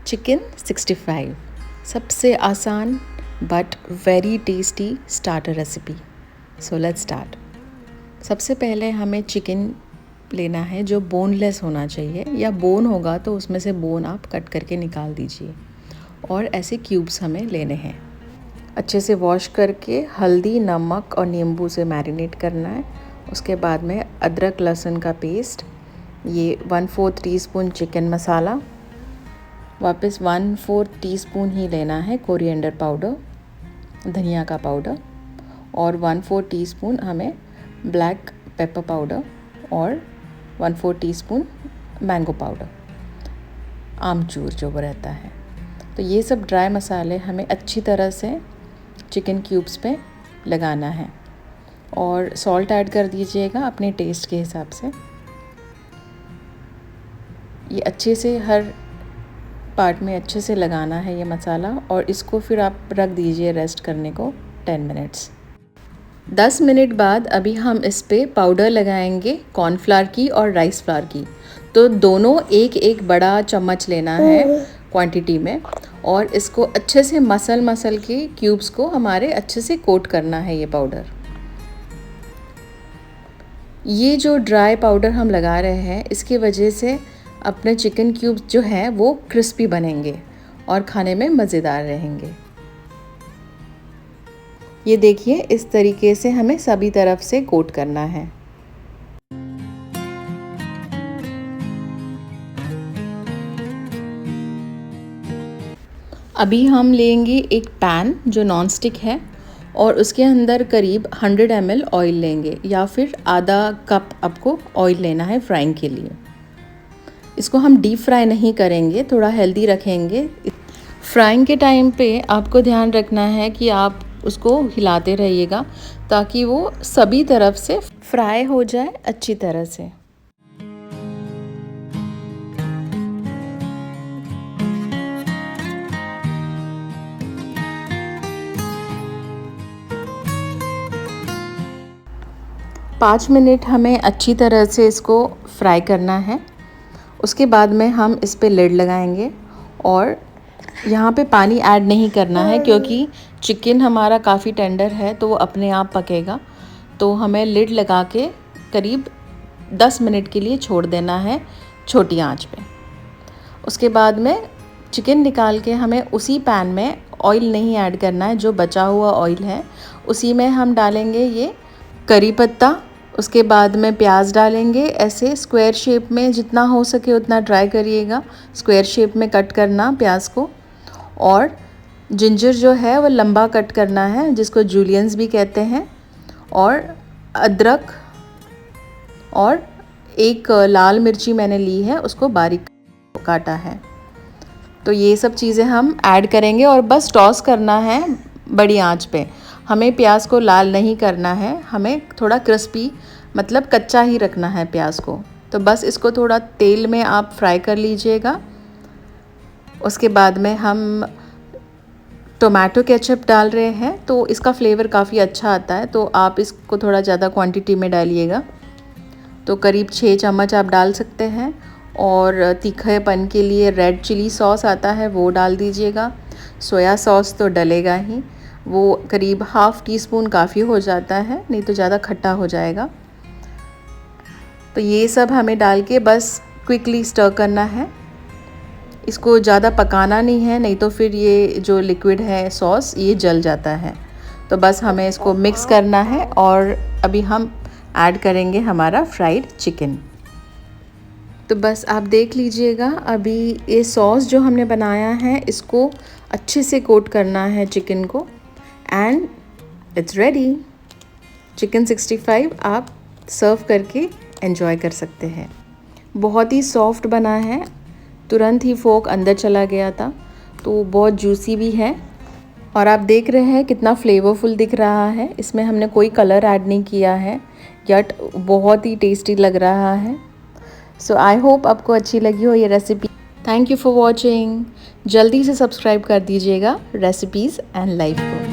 Chicken 65 सबसे आसान but very tasty starter recipe. So let's start. सबसे पहले हमें चिकन लेना है जो बोनलेस होना चाहिए, या बोन होगा तो उसमें से बोन आप कट करके निकाल दीजिए। और ऐसे क्यूब्स हमें लेने हैं। अच्छे से वॉश करके हल्दी, नमक और नींबू से मैरिनेट करना है। उसके बाद में अदरक लहसुन का पेस्ट, ये 1/4 टीस्पून चिकन मसाला, वापस 1/4 टीस्पून ही लेना है कोरिएंडर पाउडर, धनिया का पाउडर, और 1/4 टीस्पून हमें ब्लैक पेपर पाउडर, और 1/4 टीस्पून मैंगो पाउडर, आमचूर जो वो रहता है। तो ये सब ड्राई मसाले हमें अच्छी तरह से चिकन क्यूब्स पे लगाना है। और सॉल्ट ऐड कर दीजिएगा अपने टेस्ट के हिसाब से। ये अच्छे से हर पार्ट में अच्छे से लगाना है ये मसाला, और इसको फिर आप रख दीजिए रेस्ट करने को 10 मिनट्स। 10 मिनट बाद अभी हम इस पे पाउडर लगाएंगे कॉर्नफ्लावर की और राइस फ्लावर की। तो दोनों एक एक बड़ा चम्मच लेना है क्वांटिटी में, और इसको अच्छे से मसल के क्यूब्स को हमारे अच्छे से कोट करना है ये पाउडर। ये जो ड्राई पाउडर हम लगा रहे हैं, इसकी वजह से अपने चिकन क्यूब्स जो हैं वो क्रिस्पी बनेंगे और खाने में मज़ेदार रहेंगे। ये देखिए, इस तरीके से हमें सभी तरफ से कोट करना है। अभी हम लेंगे एक पैन जो नॉन स्टिक है, और उसके अंदर करीब 100 ml ऑयल लेंगे, या फिर आधा कप आपको ऑयल लेना है फ्राइंग के लिए। इसको हम डीप फ्राई नहीं करेंगे, थोड़ा हेल्दी रखेंगे। फ्राइंग के टाइम पे आपको ध्यान रखना है कि आप उसको हिलाते रहिएगा ताकि वो सभी तरफ से फ्राई हो जाए अच्छी तरह से। पाँच मिनट हमें अच्छी तरह से इसको फ्राई करना है। उसके बाद में हम इस पे लिड लगाएंगे, और यहाँ पे पानी ऐड नहीं करना है क्योंकि चिकन हमारा काफ़ी टेंडर है तो वो अपने आप पकेगा। तो हमें लिड लगा के करीब 10 मिनट के लिए छोड़ देना है छोटी आंच पे। उसके बाद में चिकन निकाल के हमें उसी पैन में ऑयल नहीं ऐड करना है, जो बचा हुआ ऑयल है उसी में हम डालेंगे ये करी पत्ता। उसके बाद में प्याज डालेंगे, ऐसे स्क्वायर शेप में जितना हो सके उतना ट्राई करिएगा स्क्वायर शेप में कट करना प्याज को। और जिंजर जो है वो लंबा कट करना है, जिसको जूलियंस भी कहते हैं। और अदरक, और एक लाल मिर्ची मैंने ली है, उसको बारीक काटा है। तो ये सब चीज़ें हम ऐड करेंगे और बस टॉस करना है बड़ी आंच पे। हमें प्याज को लाल नहीं करना है, हमें थोड़ा क्रिस्पी मतलब कच्चा ही रखना है प्याज को। तो बस इसको थोड़ा तेल में आप फ्राई कर लीजिएगा। उसके बाद में हम टोमेटो केचप डाल रहे हैं, तो इसका फ्लेवर काफ़ी अच्छा आता है, तो आप इसको थोड़ा ज़्यादा क्वांटिटी में डालिएगा। तो करीब 6 चम्मच आप डाल सकते हैं। और तीखेपन के लिए रेड चिली सॉस आता है, वो डाल दीजिएगा। सोया सॉस तो डलेगा ही, वो करीब 1/2 टीस्पून काफ़ी हो जाता है, नहीं तो ज़्यादा खट्टा हो जाएगा। तो ये सब हमें डाल के बस क्विकली स्टर करना है। इसको ज़्यादा पकाना नहीं है, नहीं तो फिर ये जो लिक्विड है सॉस ये जल जाता है। तो बस हमें इसको मिक्स करना है, और अभी हम ऐड करेंगे हमारा फ्राइड चिकन। तो बस आप देख लीजिएगा, अभी ये सॉस जो हमने बनाया है इसको अच्छे से कोट करना है चिकन को, एंड इट्स रेडी। चिकन 65 आप सर्व करके एंजॉय कर सकते हैं। बहुत ही सॉफ्ट बना है, तुरंत ही फोक अंदर चला गया था, तो बहुत जूसी भी है। और आप देख रहे हैं कितना फ्लेवरफुल दिख रहा है। इसमें हमने कोई कलर ऐड नहीं किया है, यट बहुत ही टेस्टी लग रहा है। सो आई होप आपको अच्छी लगी हो ये recipe. Thank you for watching. जल्दी से सब्सक्राइब कर दीजिएगा रेसिपीज़ एंड लाइफ को।